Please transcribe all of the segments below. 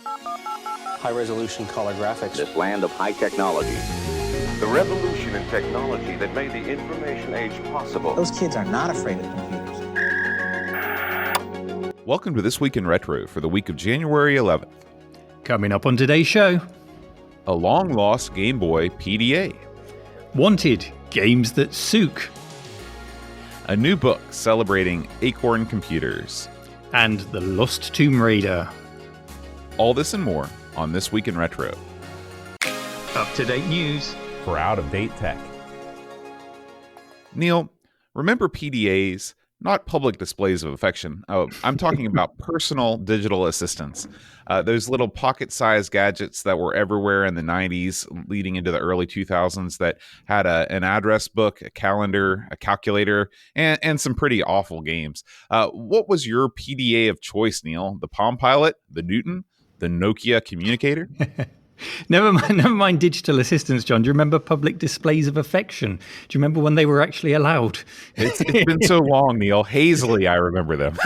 High-resolution color graphics. This land of high technology. The revolution in technology that made the information age possible. Those kids are not afraid of computers. Welcome to This Week in Retro for the week of January 11th. Coming up on today's show, A long-lost Game Boy PDA. Wanted, games that SEUCK. A new book celebrating Acorn computers. And The Lost Tomb Raider. All this and more on This Week in Retro. Up-to-date news. For out-of-date tech. Neil, remember PDAs? Not public displays of affection. Oh, I'm talking about personal digital assistants. Those little pocket-sized gadgets that were everywhere in the 90s leading into the early 2000s that had an address book, a calendar, a calculator, and some pretty awful games. What was your PDA of choice, Neil? The Palm Pilot? The Newton? The Nokia Communicator? Never mind digital assistants, John. Do you remember public displays of affection? Do you remember when they were actually allowed? It's been so long, Neil. Hazily, I remember them.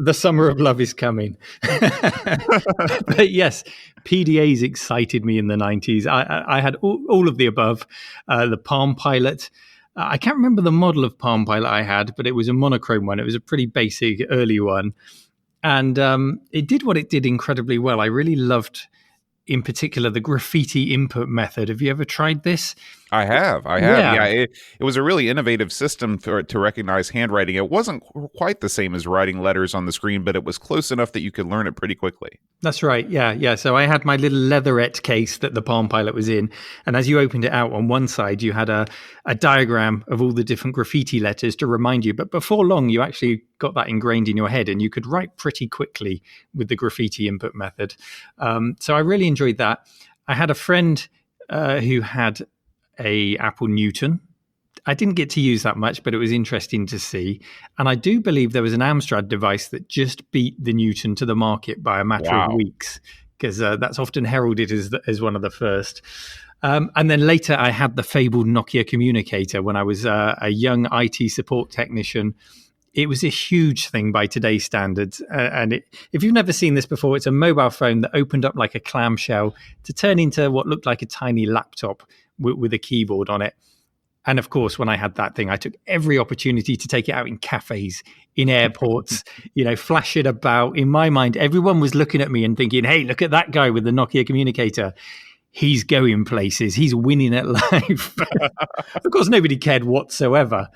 The summer of love is coming. But yes, PDAs excited me in the 90s. I had all of the above. The Palm Pilot. I can't remember the model of Palm Pilot I had, but it was a monochrome one. It was a pretty basic early one. And it did what it did incredibly well. I really loved, in particular, the graffiti input method. Have you ever tried this? I have. Yeah, it was a really innovative system to recognize handwriting. It wasn't quite the same as writing letters on the screen, but it was close enough that you could learn it pretty quickly. That's right. Yeah. So I had my little leatherette case that the Palm Pilot was in. And as you opened it out, on one side, you had a diagram of all the different graffiti letters to remind you. But before long, you actually got that ingrained in your head and you could write pretty quickly with the graffiti input method. So I really enjoyed that. I had a friend who had a Apple Newton. I didn't get to use that much, but it was interesting to see. And I do believe there was an Amstrad device that just beat the Newton to the market by a matter of weeks, because that's often heralded as one of the first. And then later I had the fabled Nokia Communicator when I was a young IT support technician. It was a huge thing by today's standards. If you've never seen this before, it's a mobile phone that opened up like a clamshell to turn into what looked like a tiny laptop with a keyboard on it. And of course, when I had that thing, I took every opportunity to take it out in cafes, in airports, flash it about. In my mind, everyone was looking at me and thinking, hey, look at that guy with the Nokia Communicator. He's going places. He's winning at life. Of course, nobody cared whatsoever.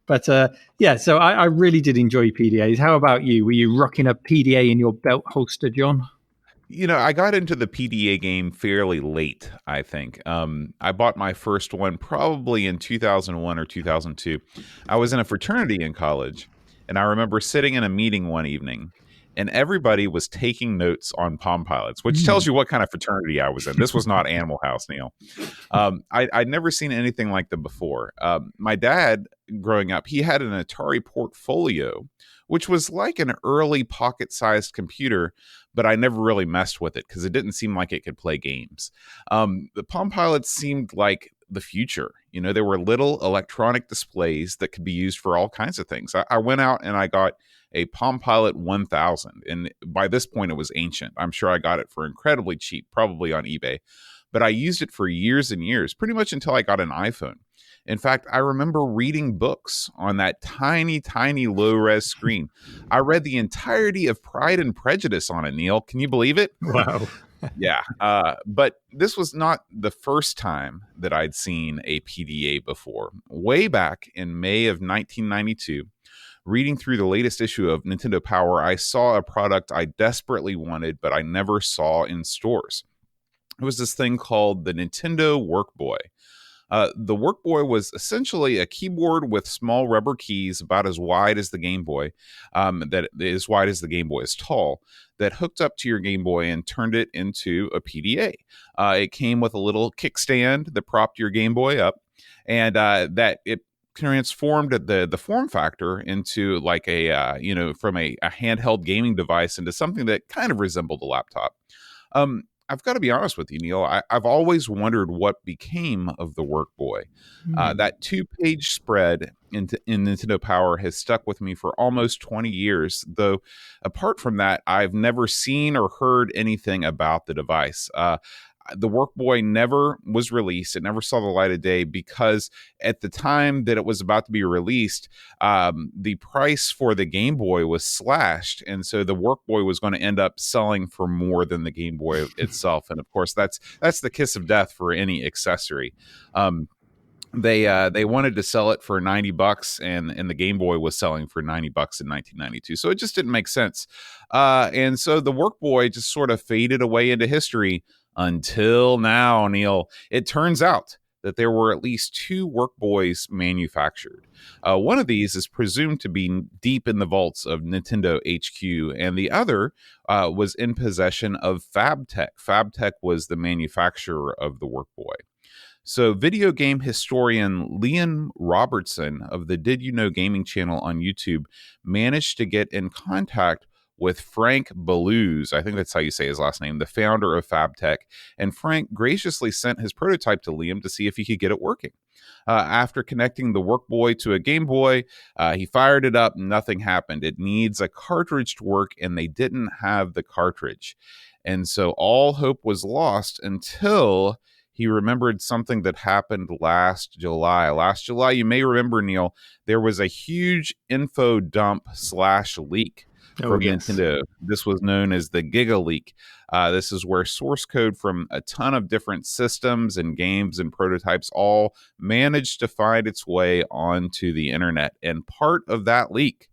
But so I really did enjoy PDAs. How about you? Were you rocking a PDA in your belt holster, John? I got into the PDA game fairly late, I think. I bought my first one probably in 2001 or 2002. I was in a fraternity in college, and I remember sitting in a meeting one evening, and everybody was taking notes on Palm Pilots, which tells you what kind of fraternity I was in. This was not Animal House, Neil. I'd never seen anything like them before. My dad, growing up, he had an Atari Portfolio, which was like an early pocket-sized computer, but I never really messed with it because it didn't seem like it could play games. The Palm Pilots seemed like the future. There were little electronic displays that could be used for all kinds of things. I went out and I got a Palm Pilot 1000, and by this point it was ancient. I'm sure I got it for incredibly cheap, probably on eBay, but I used it for years and years, pretty much until I got an iPhone. In fact, I remember reading books on that tiny, tiny low-res screen. I read the entirety of Pride and Prejudice on it, Neil. Can you believe it? Wow. Yeah. But this was not the first time that I'd seen a PDA before. Way back in May of 1992, reading through the latest issue of Nintendo Power, I saw a product I desperately wanted, but I never saw in stores. It was this thing called the Nintendo Workboy. The Workboy was essentially a keyboard with small rubber keys about as wide as the Game Boy, as wide as the Game Boy is tall, that hooked up to your Game Boy and turned it into a PDA. It came with a little kickstand that propped your Game Boy up, and that it transformed the form factor into like from a handheld gaming device into something that kind of resembled a laptop. I've got to be honest with you, Neil. I've always wondered what became of the Workboy. That 2-page spread in Nintendo Power has stuck with me for almost 20 years, though apart from that, I've never seen or heard anything about the device. The Workboy never was released. It never saw the light of day because at the time that it was about to be released, the price for the Game Boy was slashed. And so the Workboy was going to end up selling for more than the Game Boy itself. And of course, that's the kiss of death for any accessory. They wanted to sell it for $90 and the Game Boy was selling for $90 in 1992. So it just didn't make sense. And so the Workboy just sort of faded away into history until now, Neil. It turns out that there were at least 2 Workboys manufactured. One of these is presumed to be deep in the vaults of Nintendo HQ, and the other was in possession of Fabtech. Fabtech was the manufacturer of the Workboy. So video game historian Liam Robertson of the Did You Know Gaming channel on YouTube managed to get in contact with Frank Balluz, I think that's how you say his last name, the founder of Fabtech, and Frank graciously sent his prototype to Liam to see if he could get it working. After connecting the Workboy to a Game Boy, he fired it up, nothing happened. It needs a cartridge to work, and they didn't have the cartridge. And so all hope was lost until he remembered something that happened last July. Last July, you may remember, Neil, there was a huge info dump / leak from Nintendo. This was known as the Giga Leak. This is where source code from a ton of different systems and games and prototypes all managed to find its way onto the internet. And part of that leak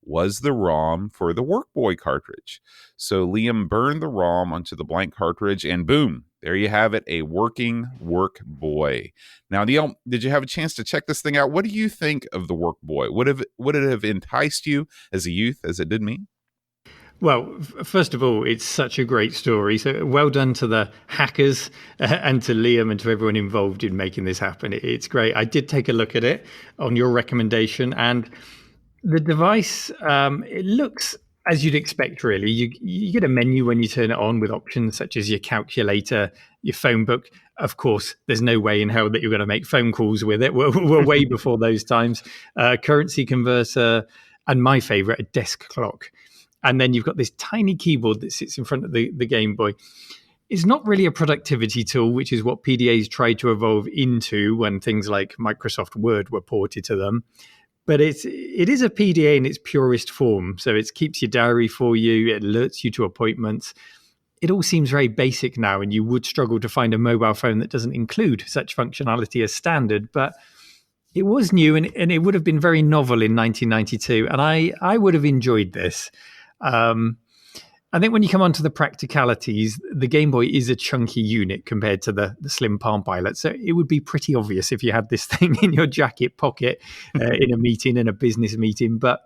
was the ROM for the Workboy cartridge. So Liam burned the ROM onto the blank cartridge and boom, there you have it, a working Workboy. Now, Neil, did you have a chance to check this thing out? What do you think of the Workboy? Would it have enticed you as a youth as it did me? Well, first of all, it's such a great story. So well done to the hackers and to Liam and to everyone involved in making this happen. It's great. I did take a look at it on your recommendation, and the device, it looks as you'd expect, really. You get a menu when you turn it on with options such as your calculator, your phone book. Of course, there's no way in hell that you're going to make phone calls with it. We're way before those times. Currency converter, and my favorite, a desk clock. And then you've got this tiny keyboard that sits in front of the Game Boy. It's not really a productivity tool, which is what PDAs tried to evolve into when things like Microsoft Word were ported to them. But it is a PDA in its purest form. So it keeps your diary for you. It alerts you to appointments. It all seems very basic now, and you would struggle to find a mobile phone that doesn't include such functionality as standard. But it was new, and it would have been very novel in 1992. And I would have enjoyed this. I think when you come on to the practicalities, the Game Boy is a chunky unit compared to the slim Palm Pilot. So it would be pretty obvious if you had this thing in your jacket pocket in a meeting, in a business meeting. But,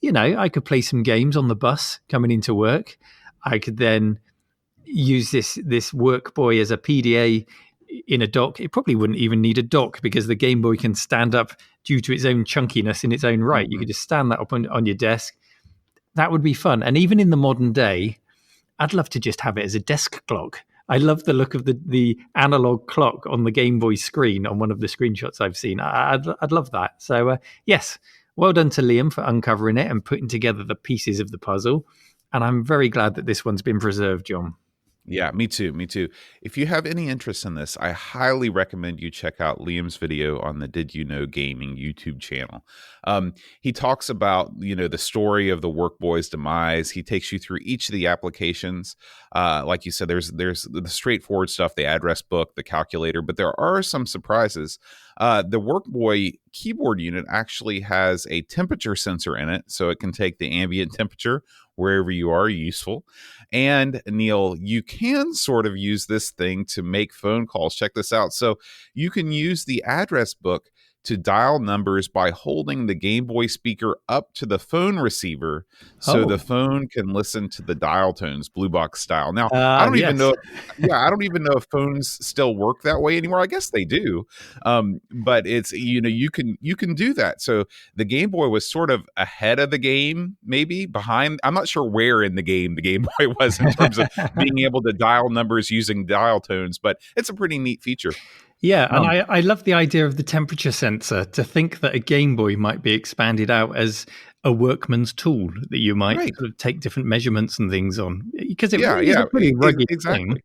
you know, I could play some games on the bus coming into work. I could then use this Workboy as a PDA in a dock. It probably wouldn't even need a dock because the Game Boy can stand up due to its own chunkiness in its own right. Mm-hmm. You could just stand that up on your desk. That would be fun. And even in the modern day, I'd love to just have it as a desk clock. I love the look of the analog clock on the Game Boy screen on one of the screenshots I've seen. I'd love that. So, yes, well done to Liam for uncovering it and putting together the pieces of the puzzle. And I'm very glad that this one's been preserved, John. Yeah, me too. If you have any interest in this, I highly recommend you check out Liam's video on the Did You Know Gaming YouTube channel. He talks about, the story of the Workboy's demise. He takes you through each of the applications. Like you said, there's the straightforward stuff, the address book, the calculator, but there are some surprises. The Workboy keyboard unit actually has a temperature sensor in it, so it can take the ambient temperature wherever you are, useful. And Neil, you can sort of use this thing to make phone calls. Check this out. So you can use the address book to dial numbers by holding the Game Boy speaker up to the phone receiver so the phone can listen to the dial tones, blue box style. Now, I don't even yes. know. I don't even know if phones still work that way anymore. I guess they do, but it's you can do that. So the Game Boy was sort of ahead of the game, maybe behind. I'm not sure where in the Game Boy was in terms of being able to dial numbers using dial tones, but it's a pretty neat feature. Yeah, and I love the idea of the temperature sensor. To think that a Game Boy might be expanded out as a workman's tool that you might sort of take different measurements and things on, because it really is a pretty rugged thing.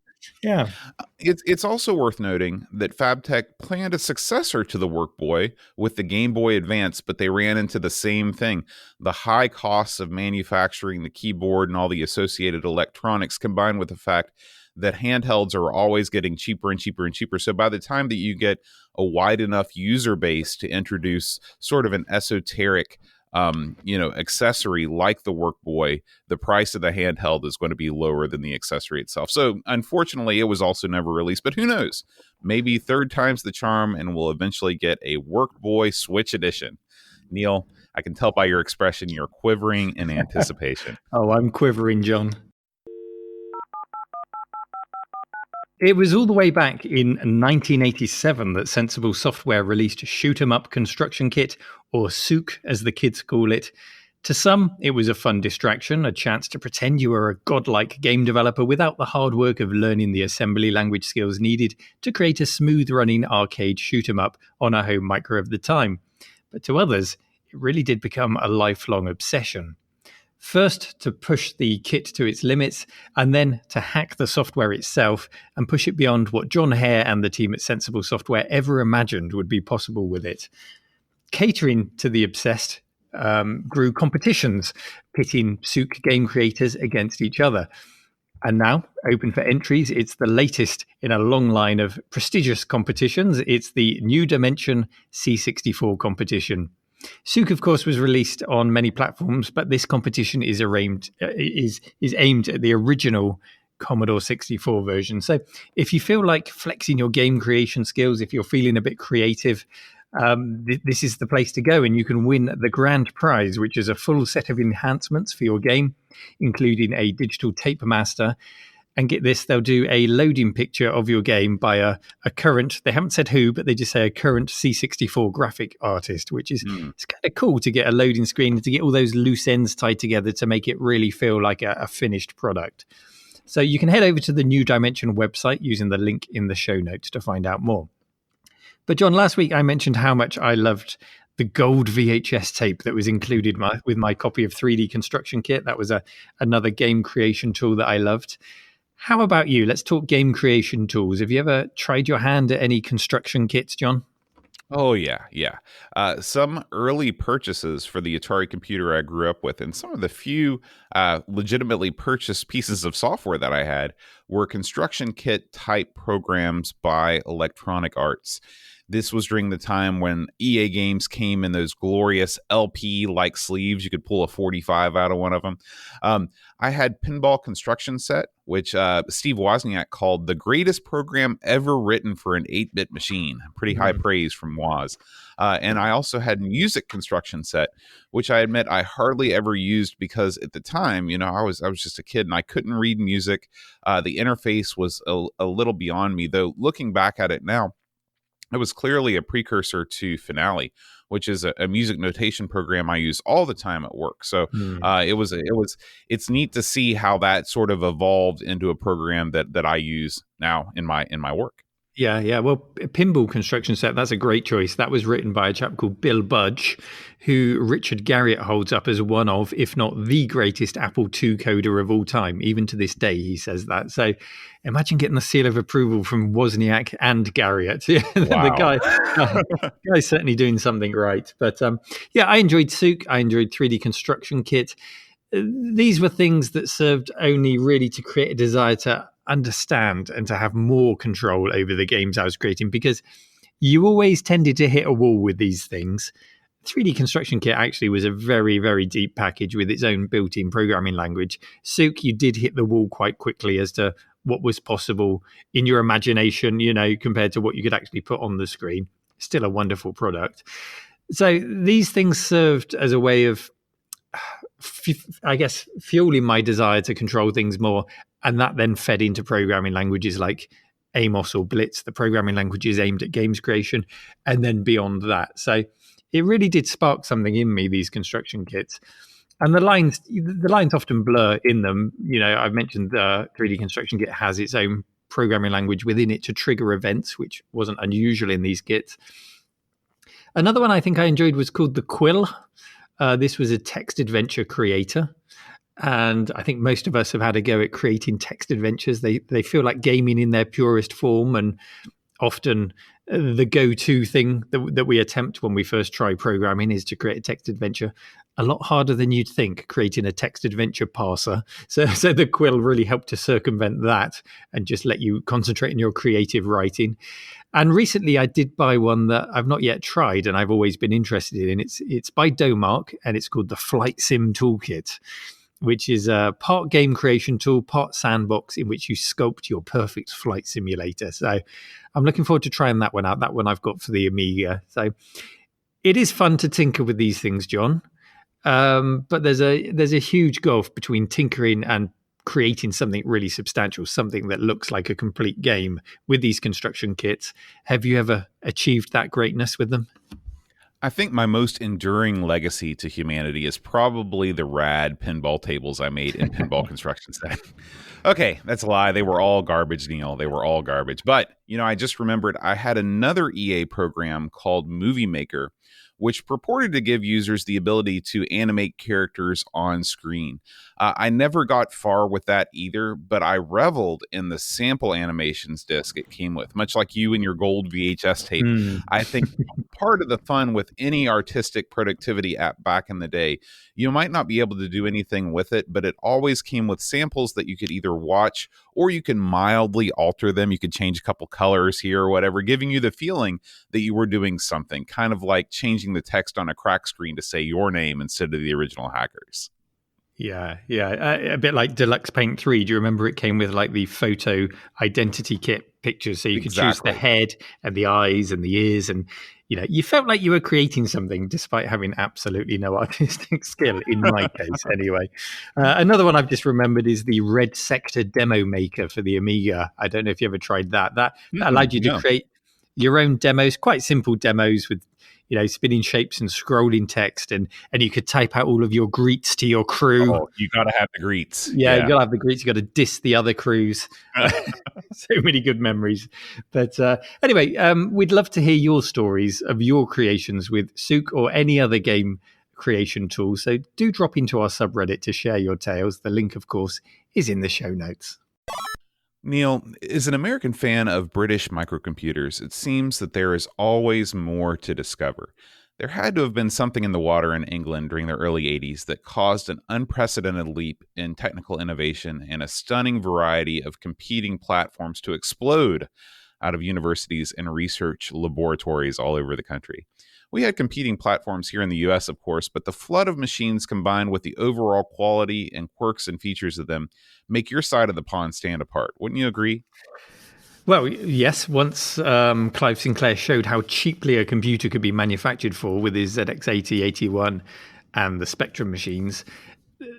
Yeah. It's also worth noting that Fabtech planned a successor to the Workboy with the Game Boy Advance, but they ran into the same thing. The high costs of manufacturing the keyboard and all the associated electronics, combined with the fact that handhelds are always getting cheaper and cheaper and cheaper. So by the time that you get a wide enough user base to introduce sort of an esoteric accessory like the Workboy, the price of the handheld is going to be lower than the accessory itself. So unfortunately, it was also never released, but who knows? Maybe third time's the charm, and we'll eventually get a Workboy Switch Edition. Neil, I can tell by your expression you're quivering in anticipation. Oh, I'm quivering, John. It was all the way back in 1987 that Sensible Software released Shoot 'em Up Construction Kit, or SEUCK as the kids call it. To some, it was a fun distraction, a chance to pretend you were a godlike game developer without the hard work of learning the assembly language skills needed to create a smooth-running arcade shoot 'em up on a home micro of the time. But to others, it really did become a lifelong obsession. First, to push the kit to its limits, and then to hack the software itself and push it beyond what John Hare and the team at Sensible Software ever imagined would be possible with it. Catering to the obsessed grew competitions, pitting SEUCK game creators against each other. And now, open for entries, it's the latest in a long line of prestigious competitions. It's the new Dimension C64 Competition. SEUCK, of course, was released on many platforms, but this competition is aimed at the original Commodore 64 version. So if you feel like flexing your game creation skills, if you're feeling a bit creative, this is the place to go, and you can win the grand prize, which is a full set of enhancements for your game, including a digital tape master. And get this, they'll do a loading picture of your game by a current, they haven't said who, but they just say a current C64 graphic artist, which is it's kind of cool to get a loading screen and to get all those loose ends tied together to make it really feel like a finished product. So you can head over to the New Dimension website using the link in the show notes to find out more. But John, last week I mentioned how much I loved the gold VHS tape that was included with my copy of 3D Construction Kit. That was another game creation tool that I loved. How about you? Let's talk game creation tools. Have you ever tried your hand at any construction kits, John? Oh, yeah. Some early purchases for the Atari computer I grew up with, and some of the few legitimately purchased pieces of software that I had, were construction kit type programs by Electronic Arts. This was during the time when EA games came in those glorious LP-like sleeves. You could pull a 45 out of one of them. I had Pinball Construction Set, which Steve Wozniak called the greatest program ever written for an 8-bit machine. Pretty high praise from Woz. And I also had Music Construction Set, which I admit I hardly ever used because at the time, I was just a kid and I couldn't read music. The interface was a little beyond me, though looking back at it now, it was clearly a precursor to Finale, which is a music notation program I use all the time at work. So it's neat to see how that sort of evolved into a program that I use now in my work. Yeah. Well, Pinball Construction Set, that's a great choice. That was written by a chap called Bill Budge, who Richard Garriott holds up as one of, if not the greatest Apple II coder of all time. Even to this day, he says that. So imagine getting the seal of approval from Wozniak and Garriott. Wow. The guy's certainly doing something right. But I enjoyed SEUCK. I enjoyed 3D Construction Kit. These were things that served only really to create a desire to understand and to have more control over the games I was creating, because you always tended to hit a wall with these things. 3D Construction Kit actually was a very, very deep package with its own built-in programming language. SEUCK, you did hit the wall quite quickly as to what was possible in your imagination, compared to what you could actually put on the screen. still a wonderful product. So these things served as a way of, I guess, fueling my desire to control things more. And that then fed into programming languages like Amos or Blitz, the programming languages aimed at games creation, and then beyond that. So it really did spark something in me, these construction kits. And the lines often blur in them. You know, I've mentioned the 3D Construction Kit has its own programming language within it to trigger events, which wasn't unusual in these kits. Another one I think I enjoyed was called the Quill. This was a text adventure creator. And I think most of us have had a go at creating text adventures. They feel like gaming in their purest form, and often the go-to thing that we attempt when we first try programming is to create a text adventure. A lot harder than you'd think, creating a text adventure parser. So the Quill really helped to circumvent that and just let you concentrate on your creative writing. And recently I did buy one that I've not yet tried and I've always been interested in. It's by Domark, and it's called the Flight Sim Toolkit, which is a part game creation tool, part sandbox in which you sculpt your perfect flight simulator. So I'm looking forward to trying that one out. That one I've got for the Amiga. So it is fun to tinker with these things, John. But there's a huge gulf between tinkering and creating something really substantial, something that looks like a complete game with these construction kits. Have you ever achieved that greatness with them? I think my most enduring legacy to humanity is probably the rad pinball tables I made in Pinball Construction Set. Okay, that's a lie. They were all garbage, Neil. They were all garbage. But, I just remembered I had another EA program called Movie Maker, which purported to give users the ability to animate characters on screen. I never got far with that either, but I reveled in the sample animations disc it came with, much like you and your gold VHS tape. I think part of the fun with any artistic productivity app back in the day, you might not be able to do anything with it, but it always came with samples that you could either watch or you can mildly alter them. You could change a couple colors here or whatever, giving you the feeling that you were doing something, kind of like changing the text on a crack screen to say your name instead of the original hackers. Yeah. A bit like Deluxe Paint 3. Do you remember it came with like the photo identity kit pictures? So you could choose the head and the eyes and the ears. And, you felt like you were creating something despite having absolutely no artistic skill, in my case anyway. Another one I've just remembered is the Red Sector Demo Maker for the Amiga. I don't know if you ever tried that. That allowed you to create your own demos, quite simple demos with spinning shapes and scrolling text, and you could type out all of your greets to your crew. Oh, you got to have the greets. Yeah, you got to have the greets. You got to diss the other crews. So many good memories. But anyway, we'd love to hear your stories of your creations with SEUCK or any other game creation tool. So do drop into our subreddit to share your tales. The link, of course, is in the show notes. Neil, as an American fan of British microcomputers, it seems that there is always more to discover. There had to have been something in the water in England during the early 80s that caused an unprecedented leap in technical innovation and a stunning variety of competing platforms to explode out of universities and research laboratories all over the country. We had competing platforms here in the US, of course, but the flood of machines combined with the overall quality and quirks and features of them make your side of the pond stand apart. Wouldn't you agree? Well, yes. Once Clive Sinclair showed how cheaply a computer could be manufactured for with his ZX80, 81 and the Spectrum machines,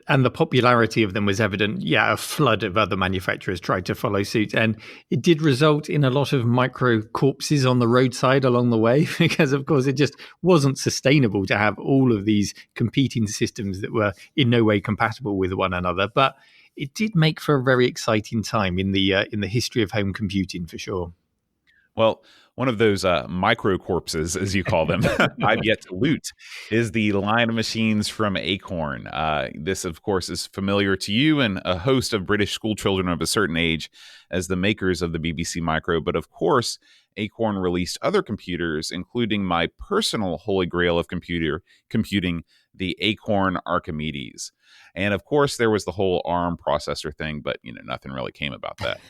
and the popularity of them was evident, a flood of other manufacturers tried to follow suit. And it did result in a lot of micro corpses on the roadside along the way, because, of course, it just wasn't sustainable to have all of these competing systems that were in no way compatible with one another. But it did make for a very exciting time in the history of home computing, for sure. Well, one of those micro corpses, as you call them, I've yet to loot, is the line of machines from Acorn. This, of course, is familiar to you and a host of British school children of a certain age as the makers of the BBC Micro. But, of course, Acorn released other computers, including my personal holy grail of computing, the Acorn Archimedes. And of course, there was the whole ARM processor thing, but nothing really came about that.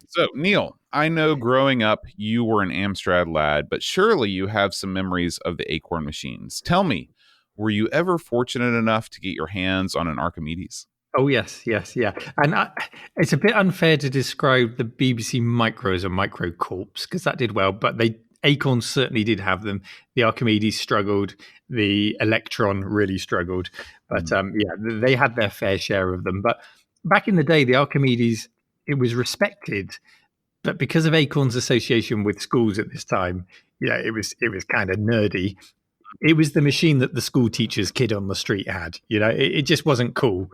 So, Neil, I know growing up you were an Amstrad lad, but surely you have some memories of the Acorn machines. Tell me, were you ever fortunate enough to get your hands on an Archimedes? Oh, yes. And it's a bit unfair to describe the BBC Micro as a micro corpse, because that did well, but Acorn certainly did have them. The Archimedes struggled. The Electron really struggled. But they had their fair share of them. But back in the day, the Archimedes, it was respected. But because of Acorn's association with schools at this time, it was kind of nerdy. It was the machine that the school teacher's kid on the street had. It just wasn't cool.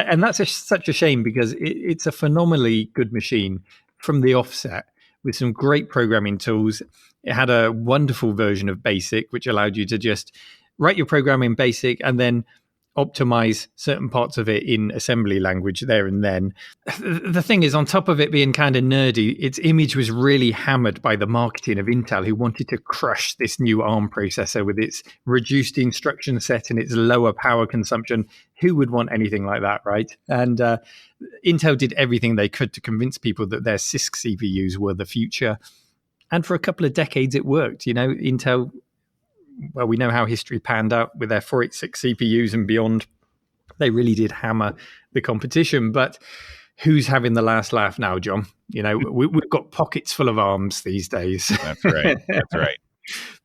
And that's such a shame, because it's a phenomenally good machine from the offset, with some great programming tools. It had a wonderful version of BASIC, which allowed you to just write your program in BASIC and then optimize certain parts of it in assembly language there and then. The thing is, on top of it being kind of nerdy, its image was really hammered by the marketing of Intel, who wanted to crush this new ARM processor with its reduced instruction set and its lower power consumption. Who would want anything like that, right? And Intel did everything they could to convince people that their CISC CPUs were the future. And for a couple of decades, it worked. Intel, well, we know how history panned out with their 486 CPUs and beyond. They really did hammer the competition. But who's having the last laugh now, John? We've got pockets full of ARMs these days. That's right. That's right.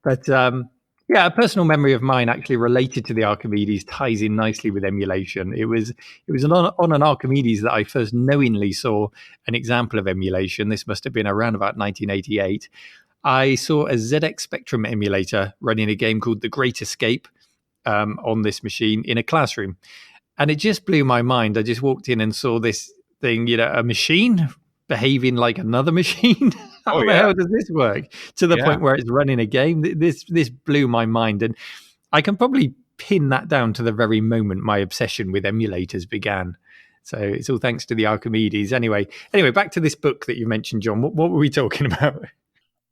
But a personal memory of mine actually related to the Archimedes ties in nicely with emulation. It was on an Archimedes that I first knowingly saw an example of emulation. This must have been around about 1988. I saw a ZX Spectrum emulator running a game called The Great Escape on this machine in a classroom. And it just blew my mind. I just walked in and saw this thing, a machine behaving like another machine. How the hell does this work? To the point where it's running a game. This blew my mind. And I can probably pin that down to the very moment my obsession with emulators began. So it's all thanks to the Archimedes. Anyway, back to this book that you mentioned, John. What were we talking about?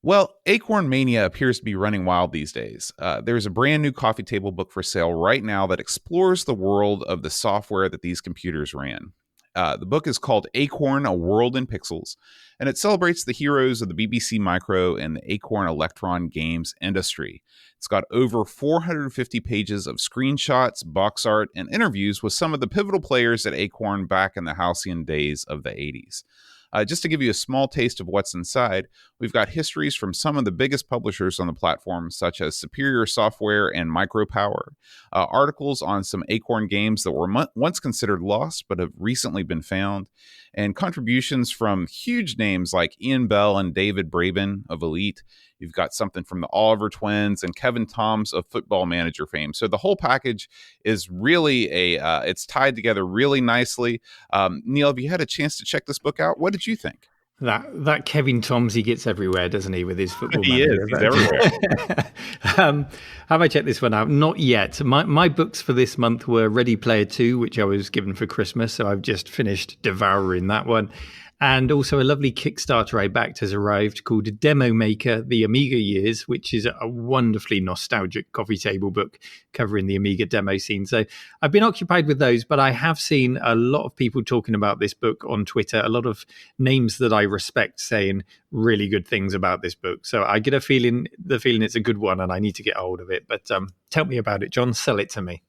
Well, Acorn Mania appears to be running wild these days. There's a brand new coffee table book for sale right now that explores the world of the software that these computers ran. The book is called Acorn, A World in Pixels, and it celebrates the heroes of the BBC Micro and the Acorn Electron games industry. It's got over 450 pages of screenshots, box art, and interviews with some of the pivotal players at Acorn back in the halcyon days of the 80s. Just to give you a small taste of what's inside, we've got histories from some of the biggest publishers on the platform, such as Superior Software and Micropower, articles on some Acorn games that were once considered lost but have recently been found, and contributions from huge names like Ian Bell and David Braben of Elite. You've got something from the Oliver twins and Kevin Toms of Football Manager fame. So the whole package is really it's tied together really nicely. Neil, have you had a chance to check this book out? What did you think? That Kevin Toms, he gets everywhere, doesn't he, with his Football Manager? He's everywhere. Have I checked this one out? Not yet. My books for this month were Ready Player 2, which I was given for Christmas, so I've just finished devouring that one. And also a lovely Kickstarter I backed has arrived called Demo Maker, The Amiga Years, which is a wonderfully nostalgic coffee table book covering the Amiga demo scene. So I've been occupied with those, but I have seen a lot of people talking about this book on Twitter, a lot of names that I respect saying really good things about this book. So I get the feeling it's a good one and I need to get hold of it. But tell me about it, John. Sell it to me.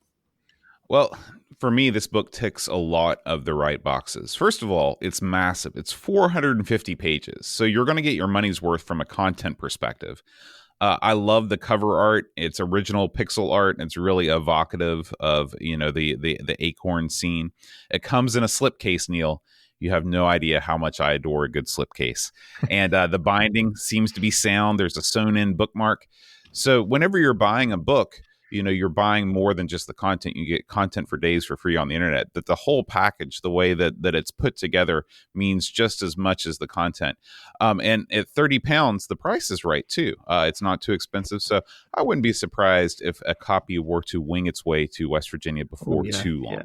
Well, for me, this book ticks a lot of the right boxes. First of all, it's massive. It's 450 pages. So you're going to get your money's worth from a content perspective. I love the cover art. It's original pixel art. It's really evocative of, the Acorn scene. It comes in a slipcase, Neil. You have no idea how much I adore a good slipcase. And the binding seems to be sound. There's a sewn-in bookmark. So whenever you're buying a book, you're buying more than just the content. You get content for days for free on the internet. That the whole package, the way that it's put together, means just as much as the content. And at £30, the price is right too. It's not too expensive, so I wouldn't be surprised if a copy were to wing its way to West Virginia before too long.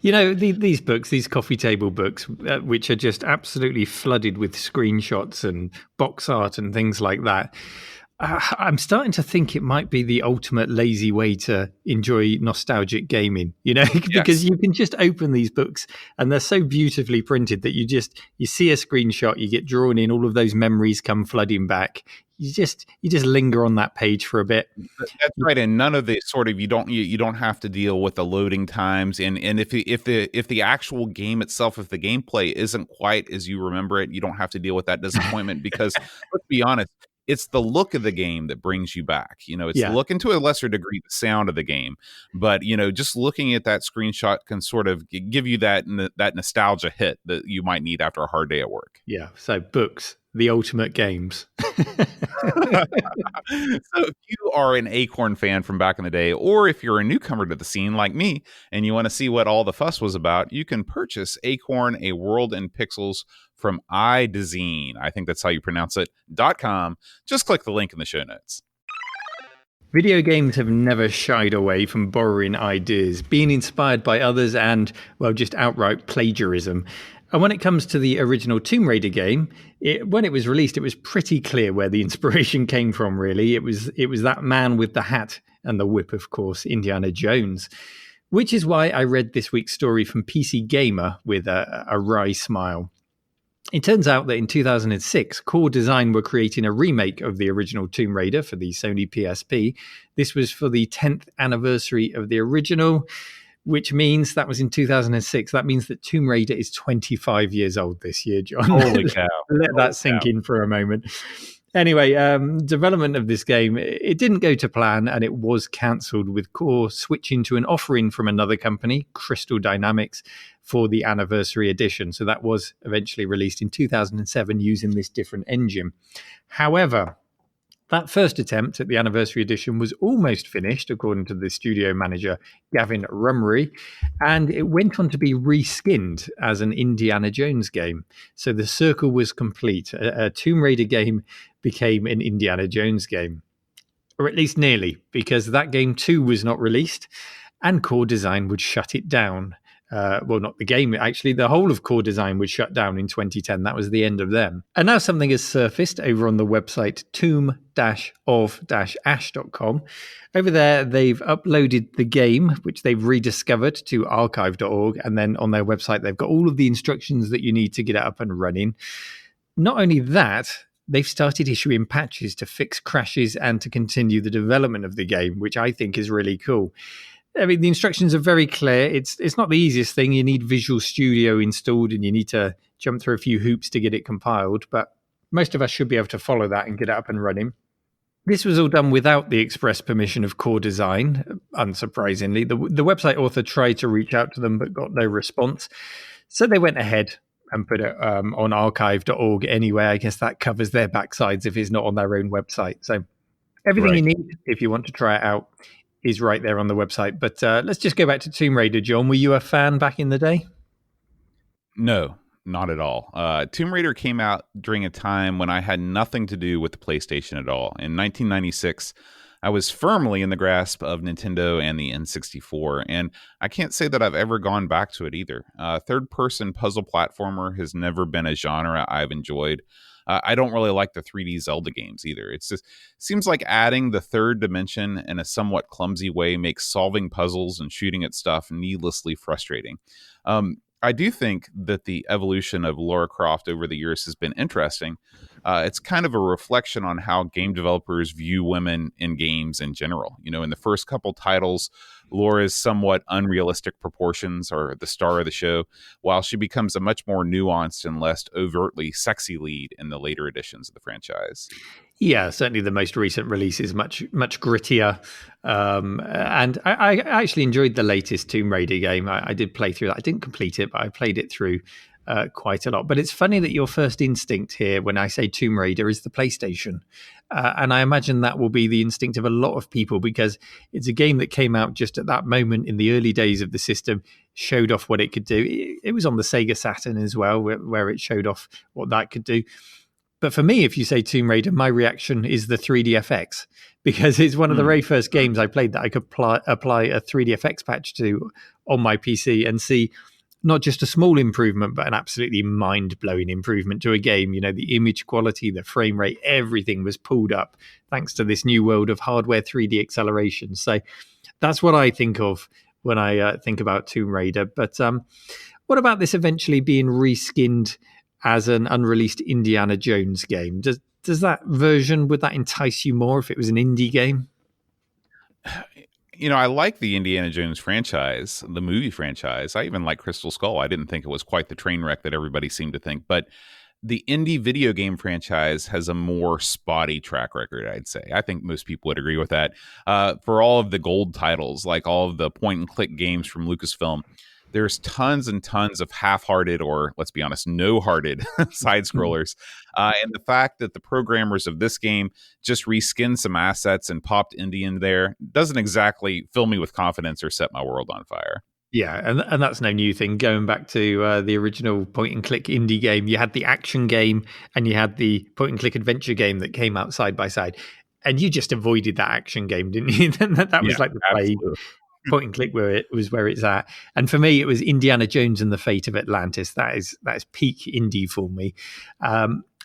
Yeah. These books, these coffee table books, which are just absolutely flooded with screenshots and box art and things like that. I'm starting to think it might be the ultimate lazy way to enjoy nostalgic gaming, because you can just open these books and they're so beautifully printed that you see a screenshot, you get drawn in, all of those memories come flooding back. You just linger on that page for a bit. That's right, and none of the sort of you don't have to deal with the loading times, and if the actual game itself, if the gameplay isn't quite as you remember it, you don't have to deal with that disappointment because let's be honest. it's the look of the game that brings you back. It's Yeah. the look, and to a lesser degree, the sound of the game. But, just looking at that screenshot can sort of give you that nostalgia hit that you might need after a hard day at work. Yeah. So books, the ultimate games. So if you are an Acorn fan from back in the day, or if you're a newcomer to the scene like me and you want to see what all the fuss was about, you can purchase Acorn: A World in Pixels from iDesign. I think that's how you pronounce it, .com. Just click the link in the show notes. Video games have never shied away from borrowing ideas, being inspired by others, and, well, just outright plagiarism. And when it comes to the original Tomb Raider game, when it was released, it was pretty clear where the inspiration came from, really. It was that man with the hat and the whip, of course, Indiana Jones. Which is why I read this week's story from PC Gamer with a wry smile. It turns out that in 2006, Core Design were creating a remake of the original Tomb Raider for the Sony PSP. This was for the 10th anniversary of the original, which means that was in 2006. That means that Tomb Raider is 25 years old this year, John. Holy cow. Let that sink in for a moment. Anyway, development of this game, it didn't go to plan, and it was cancelled, with Core switching to an offering from another company, Crystal Dynamics, for the anniversary edition. So that was eventually released in 2007 using this different engine. However, that first attempt at the anniversary edition was almost finished, according to the studio manager, Gavin Rummery, and it went on to be reskinned as an Indiana Jones game. So the circle was complete. A Tomb Raider game became an Indiana Jones game, or at least nearly, because that game too was not released, and Core Design would shut it down. Well, not the game, actually. The whole of Core Design was shut down in 2010. That was the end of them. And now something has surfaced over on the website tomb-of-ash.com. Over there, they've uploaded the game, which they've rediscovered, to archive.org. And then on their website, they've got all of the instructions that you need to get it up and running. Not only that, they've started issuing patches to fix crashes and to continue the development of the game, which I think is really cool. I mean, the instructions are very clear. It's not the easiest thing. You need Visual Studio installed and you need to jump through a few hoops to get it compiled. But most of us should be able to follow that and get it up and running. This was all done without the express permission of Core Design, unsurprisingly. The website author tried to reach out to them but got no response. So they went ahead and put it on archive.org anyway. I guess that covers their backsides if it's not on their own website. So everything you need if you want to try it out is right there on the website. But let's just go back to Tomb Raider, John. Were you a fan back in the day? No, not at all. Tomb Raider came out during a time when I had nothing to do with the PlayStation at all. In 1996, I was firmly in the grasp of Nintendo and the N64, and I can't say that I've ever gone back to it either. Third-person puzzle platformer has never been a genre I've enjoyed. I don't really like the 3D Zelda games either. It's just seems like adding the third dimension in a somewhat clumsy way makes solving puzzles and shooting at stuff needlessly frustrating. I do think that the evolution of Lara Croft over the years has been interesting. It's kind of a reflection on how game developers view women in games in general. In the first couple titles, Laura's somewhat unrealistic proportions are the star of the show, while she becomes a much more nuanced and less overtly sexy lead in the later editions of the franchise. Yeah, certainly the most recent release is much grittier. And I actually enjoyed the latest Tomb Raider game. I did play through that. I didn't complete it, but I played it through quite a lot. But it's funny that your first instinct here, when I say Tomb Raider, is the PlayStation. And I imagine that will be the instinct of a lot of people, because it's a game that came out just at that moment in the early days of the system, showed off what it could do. It was on the Sega Saturn as well, where it showed off what that could do. But for me, if you say Tomb Raider, my reaction is the 3DFX, because it's one of the very first games I played that I could apply a 3DFX patch to on my PC and see not just a small improvement, but an absolutely mind-blowing improvement to a game. The image quality, the frame rate, everything was pulled up thanks to this new world of hardware 3D acceleration. So that's what I think of when I think about Tomb Raider. But what about this eventually being reskinned as an unreleased Indiana Jones game? Does that version, would that entice you more if it was an indie game? I like the Indiana Jones franchise, the movie franchise. I even like Crystal Skull. I didn't think it was quite the train wreck that everybody seemed to think. But the indie video game franchise has a more spotty track record, I'd say. I think most people would agree with that. For all of the gold titles, like all of the point-and-click games from Lucasfilm, there's tons and tons of half-hearted, or let's be honest, no-hearted side-scrollers. And the fact that the programmers of this game just reskinned some assets and popped indie in there doesn't exactly fill me with confidence or set my world on fire. Yeah, and that's no new thing. Going back to the original point-and-click indie game, you had the action game and you had the point-and-click adventure game that came out side by side. And you just avoided that action game, didn't you? That was like the play. Point and click where it's at. And for me, it was Indiana Jones and the Fate of Atlantis. That is peak indie for me.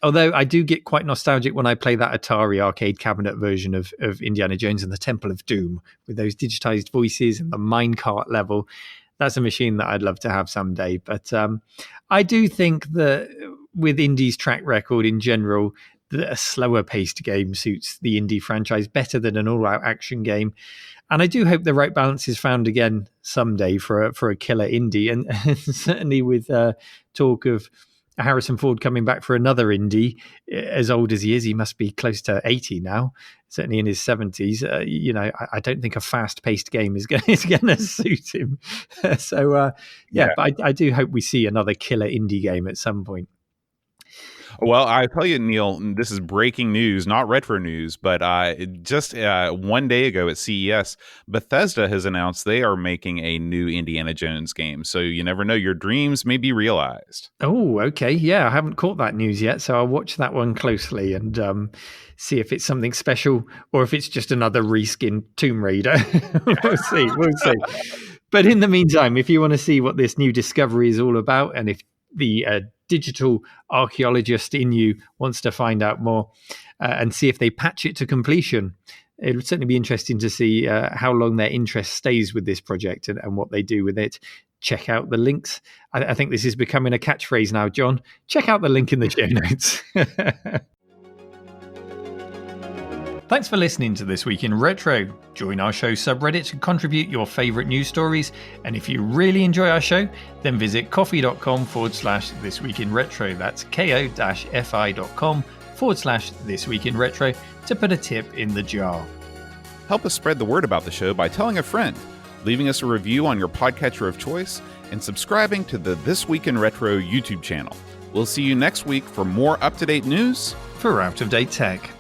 Although I do get quite nostalgic when I play that Atari arcade cabinet version of Indiana Jones and the Temple of Doom with those digitized voices and the minecart level. That's a machine that I'd love to have someday. But I do think that with indie's track record in general, that a slower paced game suits the indie franchise better than an all-out action game. And I do hope the right balance is found again someday for a killer indie. And certainly with talk of Harrison Ford coming back for another indie, as old as he is, he must be close to 80 now, certainly in his 70s. I don't think a fast-paced game is going to suit him. But I do hope we see another killer indie game at some point. Well, I tell you, Neil, this is breaking news, not retro news, but just 1 day ago at CES, Bethesda has announced they are making a new Indiana Jones game. So you never know, your dreams may be realized. Oh, okay. Yeah, I haven't caught that news yet, so I'll watch that one closely and see if it's something special or if it's just another reskin Tomb Raider. We'll see. But in the meantime, if you want to see what this new discovery is all about, and if the digital archaeologist in you wants to find out more and see if they patch it to completion, it would certainly be interesting to see how long their interest stays with this project and what they do with it. Check out the links. I think this is becoming a catchphrase now, John. Check out the link in the show notes. Thanks for listening to This Week in Retro. Join our show subreddit to contribute your favourite news stories. And if you really enjoy our show, then visit ko-fi.com/This Week in Retro. That's ko-fi.com/This Week in Retro to put a tip in the jar. Help us spread the word about the show by telling a friend, leaving us a review on your podcatcher of choice, and subscribing to the This Week in Retro YouTube channel. We'll see you next week for more up-to-date news for out-of-date tech.